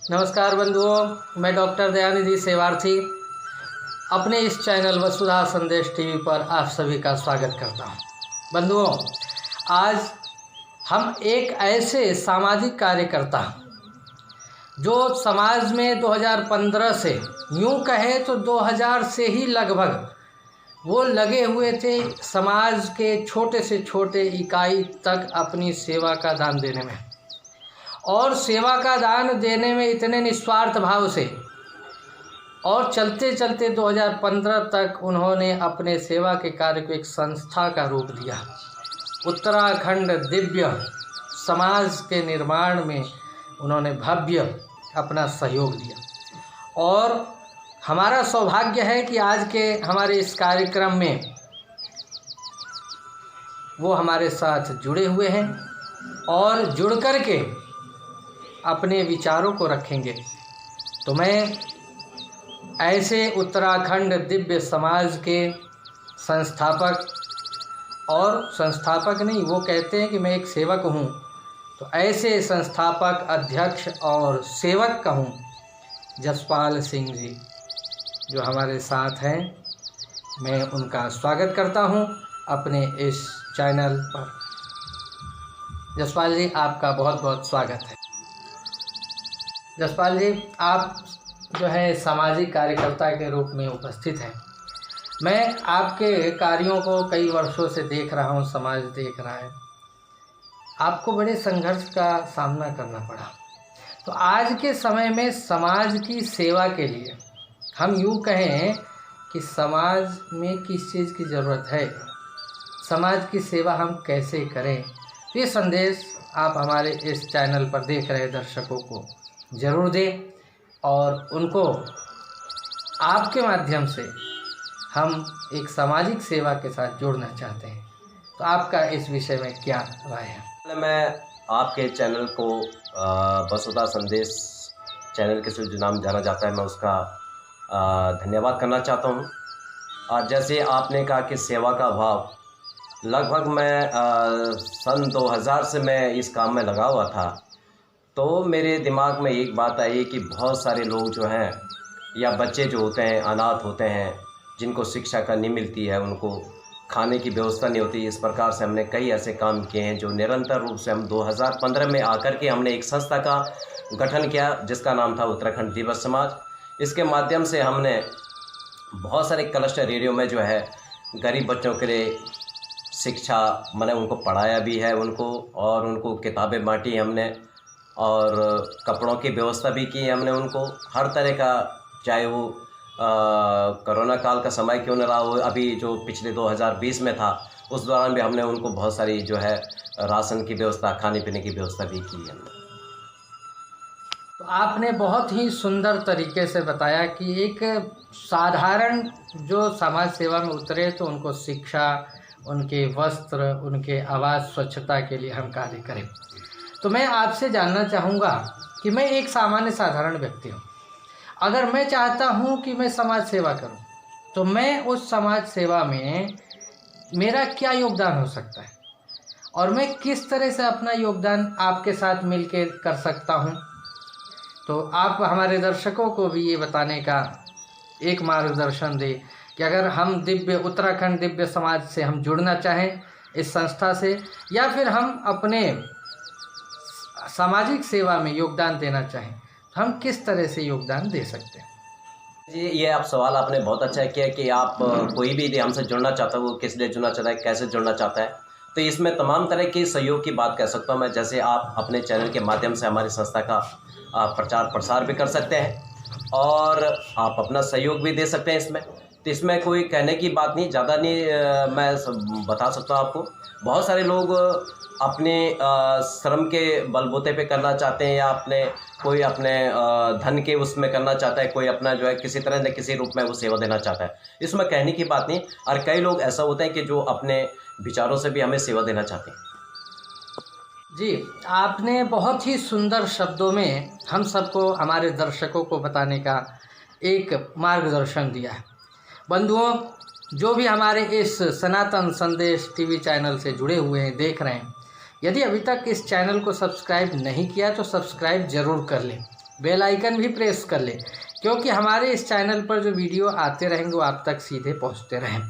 नमस्कार बंधुओं, मैं डॉक्टर दयानिधि सेवार्थी अपने इस चैनल वसुधा संदेश टीवी पर आप सभी का स्वागत करता हूं। बंधुओं, आज हम एक ऐसे सामाजिक कार्यकर्ता जो समाज में 2015 से यूं कहे तो 2000 से ही लगभग वो लगे हुए थे समाज के छोटे से छोटे इकाई तक अपनी सेवा का दान देने में, और सेवा का दान देने में इतने निस्वार्थ भाव से, और चलते चलते 2015 तक उन्होंने अपने सेवा के कार्य को एक संस्था का रूप दिया। उत्तराखंड दिव्य समाज के निर्माण में उन्होंने भव्य अपना सहयोग दिया, और हमारा सौभाग्य है कि आज के हमारे इस कार्यक्रम में वो हमारे साथ जुड़े हुए हैं और जुड़ कर के अपने विचारों को रखेंगे। तो मैं ऐसे उत्तराखंड दिव्य समाज के संस्थापक, और संस्थापक नहीं, वो कहते हैं कि मैं एक सेवक हूँ, तो ऐसे संस्थापक, अध्यक्ष और सेवक कहूँ जसपाल सिंह जी जो हमारे साथ हैं, मैं उनका स्वागत करता हूँ अपने इस चैनल पर। जसपाल जी, आपका बहुत बहुत स्वागत है। जसपाल जी, आप जो है सामाजिक कार्यकर्ता के रूप में उपस्थित हैं। मैं आपके कार्यों को कई वर्षों से देख रहा हूँ, समाज देख रहा है। आपको बड़े संघर्ष का सामना करना पड़ा। तो आज के समय में समाज की सेवा के लिए हम यूँ कहें कि समाज में किस चीज़ की ज़रूरत है, समाज की सेवा हम कैसे करें, ये संदेश आप हमारे इस चैनल पर देख रहे दर्शकों को ज़रूर दें, और उनको आपके माध्यम से हम एक सामाजिक सेवा के साथ जोड़ना चाहते हैं। तो आपका इस विषय में क्या राय है? मैं आपके चैनल को वसुधा संदेश चैनल के से जो नाम जाना जाता है, मैं उसका धन्यवाद करना चाहता हूँ। और जैसे आपने कहा कि सेवा का भाव, लगभग मैं सन 2000 से मैं इस काम में लगा हुआ था, तो मेरे दिमाग में एक बात आई कि बहुत सारे लोग जो हैं, या बच्चे जो होते हैं, अनाथ होते हैं, जिनको शिक्षा का नहीं मिलती है, उनको खाने की व्यवस्था नहीं होती। इस प्रकार से हमने कई ऐसे काम किए हैं जो निरंतर रूप से हम 2015 में आकर के हमने एक संस्था का गठन किया जिसका नाम था उत्तराखंड दिव्य समाज। इसके माध्यम से हमने बहुत सारे क्लस्टर एरियो में जो है गरीब बच्चों के लिए शिक्षा, मैंने उनको पढ़ाया भी है और उनको किताबें बांटी हमने, और कपड़ों की व्यवस्था भी की हमने उनको। हर तरह का, चाहे वो कोरोना काल का समय क्यों न रहा हो, अभी जो पिछले 2020 में था, उस दौरान भी हमने उनको बहुत सारी जो है राशन की व्यवस्था, खाने पीने की व्यवस्था भी की हमने। तो आपने बहुत ही सुंदर तरीके से बताया कि एक साधारण जो समाज सेवा में उतरे तो उनको शिक्षा, उनके वस्त्र, उनके आवास, स्वच्छता के लिए हम कार्य करें। तो मैं आपसे जानना चाहूँगा कि मैं एक सामान्य साधारण व्यक्ति हूँ, अगर मैं चाहता हूँ कि मैं समाज सेवा करूँ, तो मैं उस समाज सेवा में मेरा क्या योगदान हो सकता है, और मैं किस तरह से अपना योगदान आपके साथ मिलकर कर सकता हूँ? तो आप हमारे दर्शकों को भी ये बताने का एक मार्गदर्शन दें कि अगर हम उत्तराखंड दिव्य समाज से हम जुड़ना चाहें इस संस्था से, या फिर हम अपने सामाजिक सेवा में योगदान देना चाहें, तो हम किस तरह से योगदान दे सकते हैं? जी, ये आप सवाल आपने बहुत अच्छा किया कि आप कोई भी हमसे जुड़ना चाहता है, वो किस लिए जुड़ना चाहता है, कैसे जुड़ना चाहता है। तो इसमें तमाम तरह के सहयोग की बात कर सकता हूँ मैं। जैसे आप अपने चैनल के माध्यम से हमारी संस्था का प्रचार प्रसार भी कर सकते हैं, और आप अपना सहयोग भी दे सकते हैं इसमें। तो इसमें कोई कहने की बात नहीं, ज़्यादा नहीं, मैं बता सकता हूँ आपको। बहुत सारे लोग अपने श्रम के बलबूते पे करना चाहते हैं, या कोई अपने धन के उसमें करना चाहता है, कोई अपना जो है किसी तरह न किसी रूप में वो सेवा देना चाहता है। इसमें कहने की बात नहीं। और कई लोग ऐसा होते हैं कि जो अपने विचारों से भी हमें सेवा देना चाहते हैं। जी, आपने बहुत ही सुंदर शब्दों में हम सबको, हमारे दर्शकों को बताने का एक मार्गदर्शन दिया है। बंधुओं, जो भी हमारे इस सनातन संदेश टीवी चैनल से जुड़े हुए हैं, देख रहे हैं, यदि अभी तक इस चैनल को सब्सक्राइब नहीं किया तो सब्सक्राइब ज़रूर कर लें। बेल आइकन भी प्रेस कर ले, क्योंकि हमारे इस चैनल पर जो वीडियो आते रहेंगे वो आप तक सीधे पहुंचते रहें,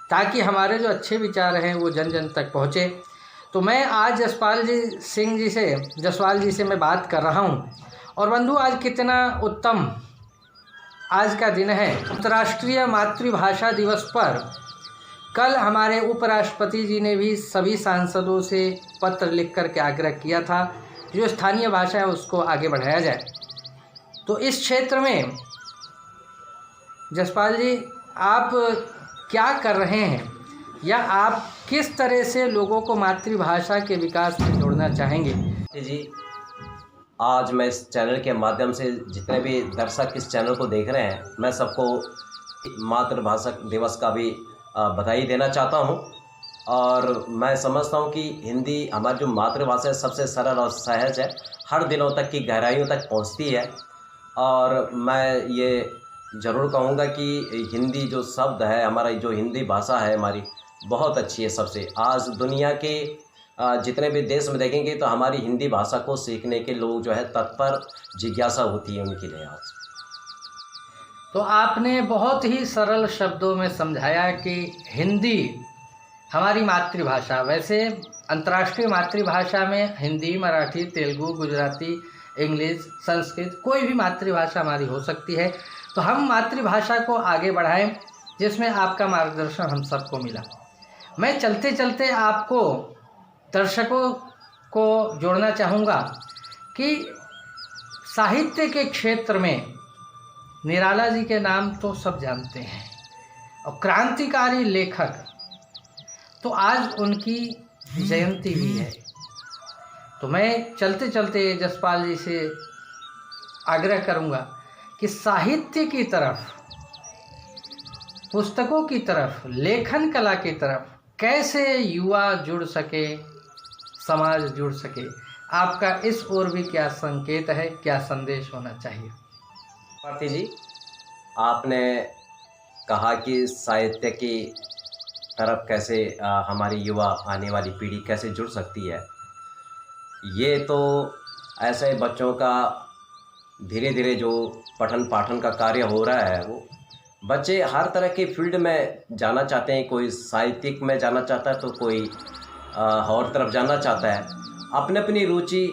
ताकि हमारे जो अच्छे विचार हैं वो जन जन तक पहुँचे। तो मैं आज जसपाल जी से मैं बात कर रहा हूं। और बंधु, आज कितना उत्तम आज का दिन है। अंतर्राष्ट्रीय मातृभाषा दिवस पर कल हमारे उपराष्ट्रपति जी ने भी सभी सांसदों से पत्र लिख कर के आग्रह किया था जो स्थानीय भाषा है उसको आगे बढ़ाया जाए। तो इस क्षेत्र में जसपाल जी आप क्या कर रहे हैं, या आप किस तरह से लोगों को मातृभाषा के विकास में जोड़ना चाहेंगे? जी, आज मैं इस चैनल के माध्यम से जितने भी दर्शक इस चैनल को देख रहे हैं, मैं सबको मातृभाषा दिवस का भी बधाई देना चाहता हूं। और मैं समझता हूं कि हिंदी हमारी जो मातृभाषा है सबसे सरल और सहज है, हर दिनों तक की गहराइयों तक पहुंचती है। और मैं ये ज़रूर कहूँगा कि हिंदी जो शब्द है, हमारा जो हिंदी भाषा है हमारी, बहुत अच्छी है। सबसे आज दुनिया के जितने भी देश में देखेंगे तो हमारी हिंदी भाषा को सीखने के लोग जो है तत्पर, जिज्ञासा होती है उनके लिए। आज तो आपने बहुत ही सरल शब्दों में समझाया कि हिंदी हमारी मातृभाषा, वैसे अंतर्राष्ट्रीय मातृभाषा में हिंदी, मराठी, तेलुगु, गुजराती, इंग्लिश, संस्कृत, कोई भी मातृभाषा हमारी हो सकती है। तो हम मातृभाषा को आगे बढ़ाएं, जिसमें आपका मार्गदर्शन हम सबको मिला। मैं चलते चलते आपको, दर्शकों को जोड़ना चाहूँगा कि साहित्य के क्षेत्र में निराला जी के नाम तो सब जानते हैं, और क्रांतिकारी लेखक, तो आज उनकी जयंती भी है। तो मैं चलते चलते जसपाल जी से आग्रह करूँगा कि साहित्य की तरफ, पुस्तकों की तरफ, लेखन कला की तरफ कैसे युवा जुड़ सके, समाज जुड़ सके, आपका इस ओर भी क्या संकेत है, क्या संदेश होना चाहिए? भारती जी, आपने कहा कि साहित्य की तरफ कैसे हमारी युवा आने वाली पीढ़ी कैसे जुड़ सकती है। ये तो ऐसे बच्चों का धीरे धीरे जो पठन पाठन का कार्य हो रहा है, वो बच्चे हर तरह के फील्ड में जाना चाहते हैं। कोई साहित्यिक में जाना चाहता है तो कोई और तरफ जाना चाहता है। अपने अपनी रुचि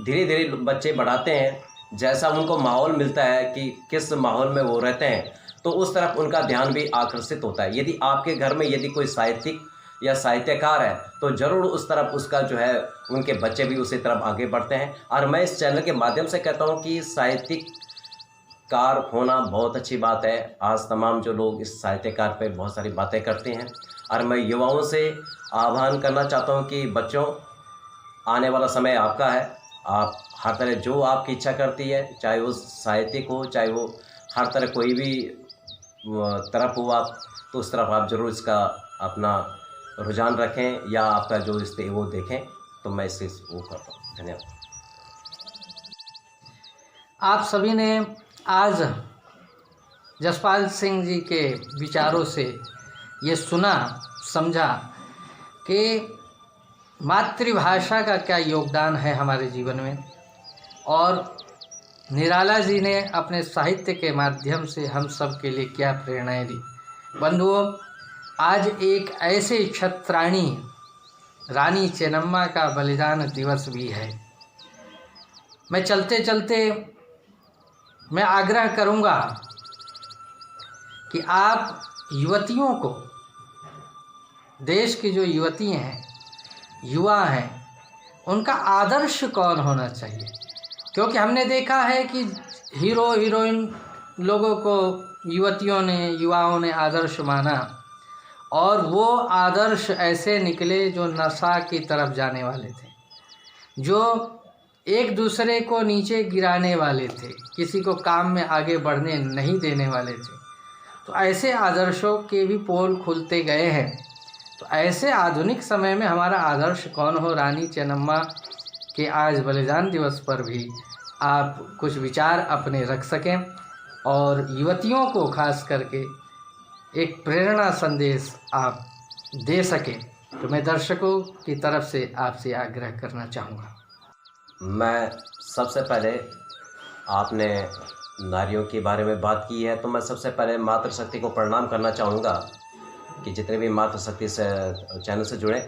धीरे धीरे बच्चे बढ़ाते हैं, जैसा उनको माहौल मिलता है कि किस माहौल में वो रहते हैं तो उस तरफ उनका ध्यान भी आकर्षित होता है। यदि आपके घर में यदि कोई साहित्यिक या साहित्यकार है तो ज़रूर उस तरफ उसका जो है उनके बच्चे भी उसी तरफ आगे बढ़ते हैं। और मैं इस चैनल के माध्यम से कहता हूँ कि साहित्यकार होना बहुत अच्छी बात है। आज तमाम जो लोग इस साहित्यकार पे बहुत सारी बातें करते हैं, और मैं युवाओं से आह्वान करना चाहता हूँ कि बच्चों, आने वाला समय आपका है। आप हर तरह जो आपकी इच्छा करती है, चाहे वो साहित्यिक हो, चाहे वो हर तरह कोई भी तरफ हो, आप तो उस तरफ आप ज़रूर इसका अपना रुझान रखें या आपका जो इस पे वो देखें। तो मैं इससे वो करता हूँ। धन्यवाद। आप सभी ने आज जसपाल सिंह जी के विचारों से ये सुना, समझा कि मातृभाषा का क्या योगदान है हमारे जीवन में, और निराला जी ने अपने साहित्य के माध्यम से हम सब के लिए क्या प्रेरणाएं दी। बंधुओं, आज एक ऐसे क्षत्राणी रानी चेन्नम्मा का बलिदान दिवस भी है। मैं चलते चलते मैं आग्रह करूंगा कि आप युवतियों को, देश की जो युवती हैं, युवा हैं, उनका आदर्श कौन होना चाहिए। क्योंकि हमने देखा है कि हीरो हीरोइन लोगों को युवतियों ने, युवाओं ने आदर्श माना, और वो आदर्श ऐसे निकले जो नशा की तरफ जाने वाले थे, जो एक दूसरे को नीचे गिराने वाले थे, किसी को काम में आगे बढ़ने नहीं देने वाले थे। तो ऐसे आदर्शों के भी पोल खुलते गए हैं। तो ऐसे आधुनिक समय में हमारा आदर्श कौन हो। रानी चेन्नम्मा के आज बलिदान दिवस पर भी आप कुछ विचार अपने रख सकें और युवतियों को खास करके एक प्रेरणा संदेश आप दे सकें, तो मैं दर्शकों की तरफ से आपसे आग्रह करना चाहूँगा। मैं सबसे पहले आपने नारियों के बारे में बात की है, तो मैं सबसे पहले मातृशक्ति को प्रणाम करना चाहूँगा कि जितने भी मातृशक्ति से चैनल से जुड़े।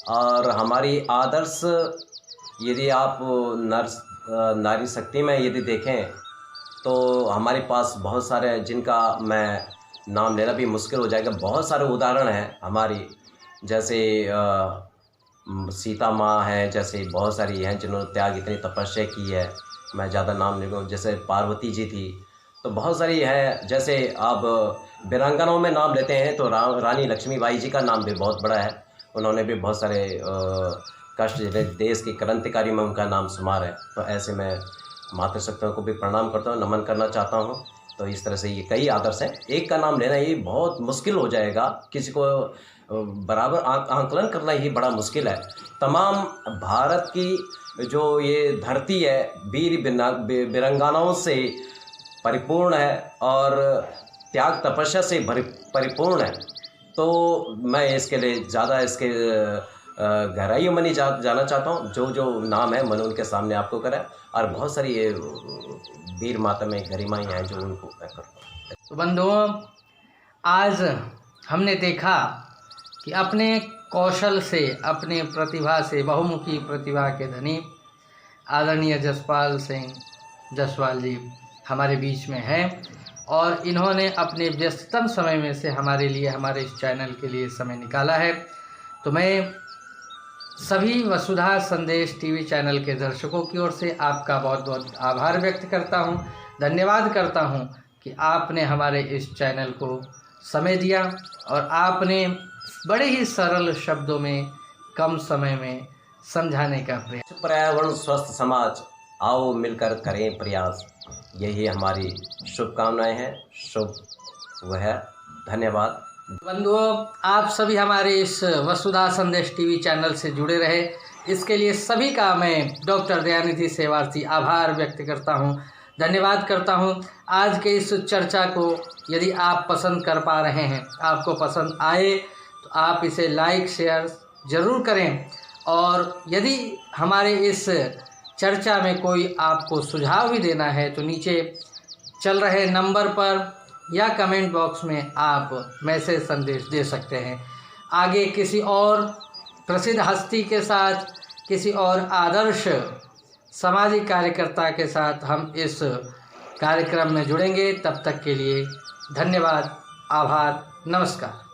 और हमारी आदर्श यदि आप नारी शक्ति में यदि देखें तो हमारे पास बहुत सारे, जिनका मैं नाम लेना भी मुश्किल हो जाएगा, बहुत सारे उदाहरण हैं हमारी। जैसे सीता माँ हैं, जैसे बहुत सारी हैं जिन्होंने त्याग इतनी तपस्या की है, मैं ज़्यादा नाम नहीं लूँ। जैसे पार्वती जी थी, तो बहुत सारी हैं। जैसे आप वीरांगनाओं में नाम लेते हैं तो रानी लक्ष्मीबाई जी का नाम भी बहुत बड़ा है। उन्होंने भी बहुत सारे कष्ट, देश की क्रांतिकारी में उनका नाम शुमार है। तो ऐसे में मातृशक्तियों को भी प्रणाम करता हूँ, नमन करना चाहता हूँ। तो इस तरह से ये कई आदर्श हैं, एक का नाम लेना ये बहुत मुश्किल हो जाएगा, किसी को बराबर आंकलन करना ही बड़ा मुश्किल है। तमाम भारत की जो ये धरती है वीर वीरांगनाओं से परिपूर्ण है और त्याग तपस्या से परिपूर्ण है। तो मैं इसके लिए ज़्यादा इसके गहराइयों में नहीं जाना चाहता हूँ। जो जो नाम है मैंने उनके सामने आपको करा, और बहुत सारी ये वीर माता में गरिमाएँ हैं जो उनको मैं करता हूँ। तो बंधुओं, आज हमने देखा कि अपने कौशल से, अपने प्रतिभा से, बहुमुखी प्रतिभा के धनी आदरणीय जसपाल सिंह जसवाल जी हमारे बीच में हैं, और इन्होंने अपने व्यस्ततम समय में से हमारे लिए, हमारे इस चैनल के लिए समय निकाला है। तो मैं सभी वसुधा संदेश टीवी चैनल के दर्शकों की ओर से आपका बहुत बहुत आभार व्यक्त करता हूं, धन्यवाद करता हूं कि आपने हमारे इस चैनल को समय दिया और आपने बड़े ही सरल शब्दों में, कम समय में समझाने का प्रयास। पर्यावरण स्वस्थ समाज, आओ मिलकर करें प्रयास, यही हमारी शुभकामनाएं हैं। शुभ वह, धन्यवाद। बंधुओं, आप सभी हमारे इस वसुधा संदेश टीवी चैनल से जुड़े रहे, इसके लिए सभी का मैं डॉक्टर दयानिधि सेवार्थी आभार व्यक्त करता हूं, धन्यवाद करता हूं। आज के इस चर्चा को यदि आप पसंद कर पा रहे हैं, आपको पसंद आए, तो आप इसे लाइक शेयर ज़रूर करें। और यदि हमारे इस चर्चा में कोई आपको सुझाव भी देना है तो नीचे चल रहे नंबर पर या कमेंट बॉक्स में आप मैसेज संदेश दे सकते हैं। आगे किसी और प्रसिद्ध हस्ती के साथ, किसी और आदर्श सामाजिक कार्यकर्ता के साथ हम इस कार्यक्रम में जुड़ेंगे। तब तक के लिए धन्यवाद, आभार, नमस्कार।